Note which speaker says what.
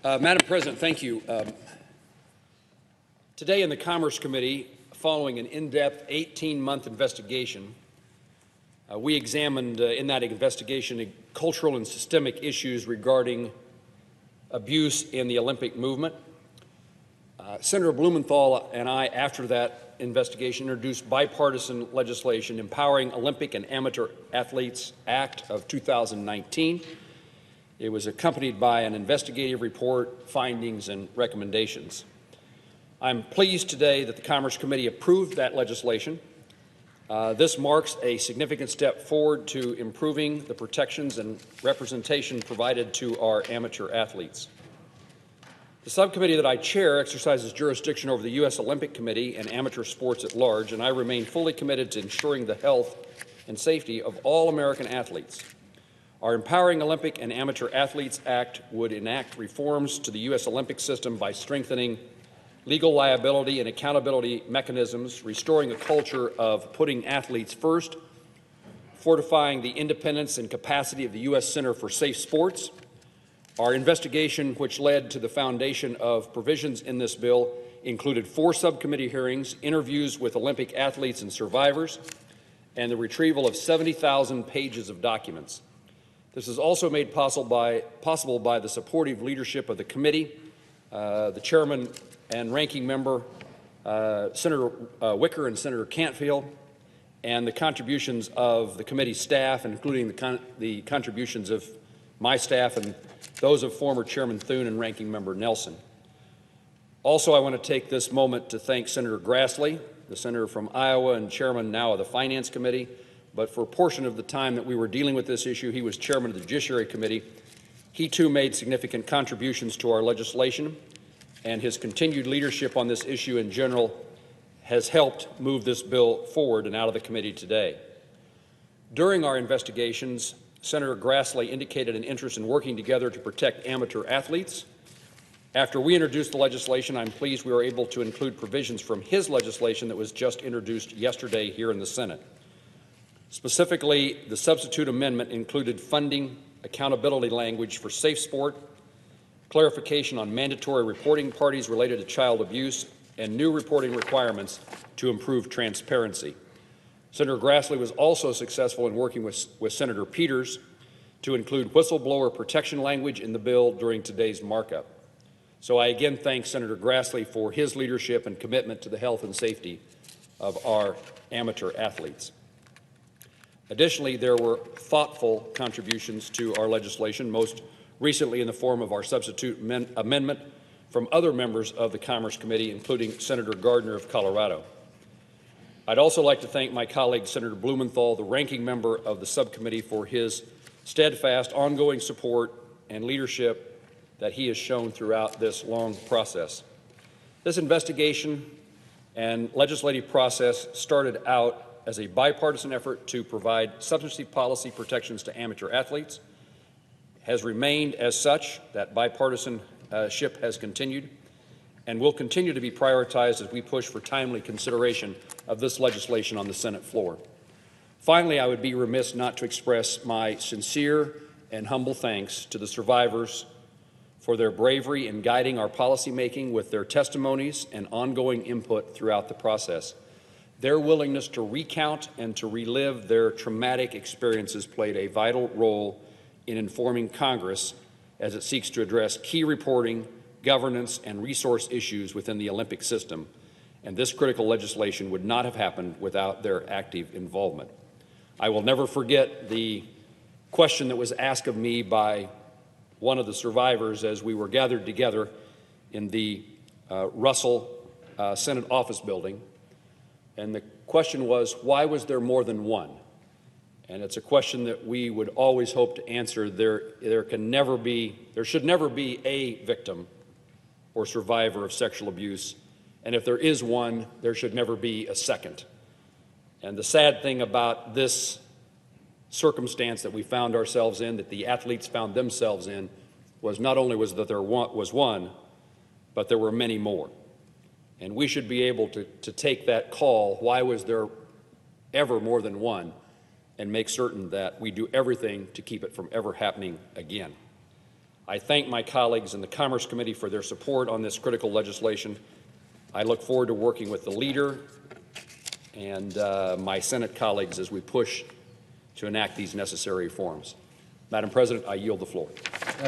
Speaker 1: Madam President, thank you. Today in the Commerce Committee, following an in-depth 18-month investigation, we examined in that investigation cultural and systemic issues regarding abuse in the Olympic movement. Senator Blumenthal and I, after that investigation, introduced bipartisan legislation empowering Olympic and Amateur Athletes Act of 2019. It was accompanied by an investigative report, findings, and recommendations. I'm pleased today that the Commerce Committee approved that legislation. This marks a significant step forward to improving the protections and representation provided to our amateur athletes. The subcommittee that I chair exercises jurisdiction over the U.S. Olympic Committee and amateur sports at large, and I remain fully committed to ensuring the health and safety of all American athletes. Our Empowering Olympic and Amateur Athletes Act would enact reforms to the U.S. Olympic system by strengthening legal liability and accountability mechanisms, restoring a culture of putting athletes first, fortifying the independence and capacity of the U.S. Center for Safe Sports. Our investigation, which led to the foundation of provisions in this bill, included 4 subcommittee hearings, interviews with Olympic athletes and survivors, and the retrieval of 70,000 pages of documents. This is also made possible by the supportive leadership of the committee, the chairman and ranking member, Senator Wicker and Senator Cantfield, and the contributions of the committee staff, including the contributions of my staff and those of former Chairman Thune and Ranking Member Nelson. Also, I want to take this moment to thank Senator Grassley, the senator from Iowa and chairman now of the Finance Committee, but for a portion of the time that we were dealing with this issue, he was chairman of the Judiciary Committee. He too made significant contributions to our legislation, and his continued leadership on this issue in general has helped move this bill forward and out of the committee today. During our investigations, Senator Grassley indicated an interest in working together to protect amateur athletes. After we introduced the legislation, I'm pleased we were able to include provisions from his legislation that was just introduced yesterday here in the Senate. Specifically, the substitute amendment included funding accountability language for safe sport, clarification on mandatory reporting parties related to child abuse, and new reporting requirements to improve transparency. Senator Grassley was also successful in working with Senator Peters to include whistleblower protection language in the bill during today's markup. So I again thank Senator Grassley for his leadership and commitment to the health and safety of our amateur athletes. Additionally, there were thoughtful contributions to our legislation, most recently in the form of our substitute amendment from other members of the Commerce Committee, including Senator Gardner of Colorado. I'd also like to thank my colleague, Senator Blumenthal, the ranking member of the subcommittee, for his steadfast, ongoing support and leadership that he has shown throughout this long process. This investigation and legislative process started out as a bipartisan effort to provide substantive policy protections to amateur athletes, has remained as such. That bipartisanship has continued and will continue to be prioritized as we push for timely consideration of this legislation on the Senate floor. Finally, I would be remiss not to express my sincere and humble thanks to the survivors for their bravery in guiding our policymaking with their testimonies and ongoing input throughout the process. Their willingness to recount and to relive their traumatic experiences played a vital role in informing Congress as it seeks to address key reporting, governance, and resource issues within the Olympic system, and this critical legislation would not have happened without their active involvement. I will never forget the question that was asked of me by one of the survivors as we were gathered together in the Russell Senate office building. And the question was, why was there more than one? And it's a question that we would always hope to answer. There should never be a victim or survivor of sexual abuse. And if there is one, there should never be a second. And the sad thing about this circumstance that we found ourselves in, that the athletes found themselves in, was not only was that there was one, but there were many more. And we should be able to take that call, why was there ever more than one, and make certain that we do everything to keep it from ever happening again. I thank my colleagues in the Commerce Committee for their support on this critical legislation. I look forward to working with the leader and my Senate colleagues as we push to enact these necessary reforms. Madam President, I yield the floor.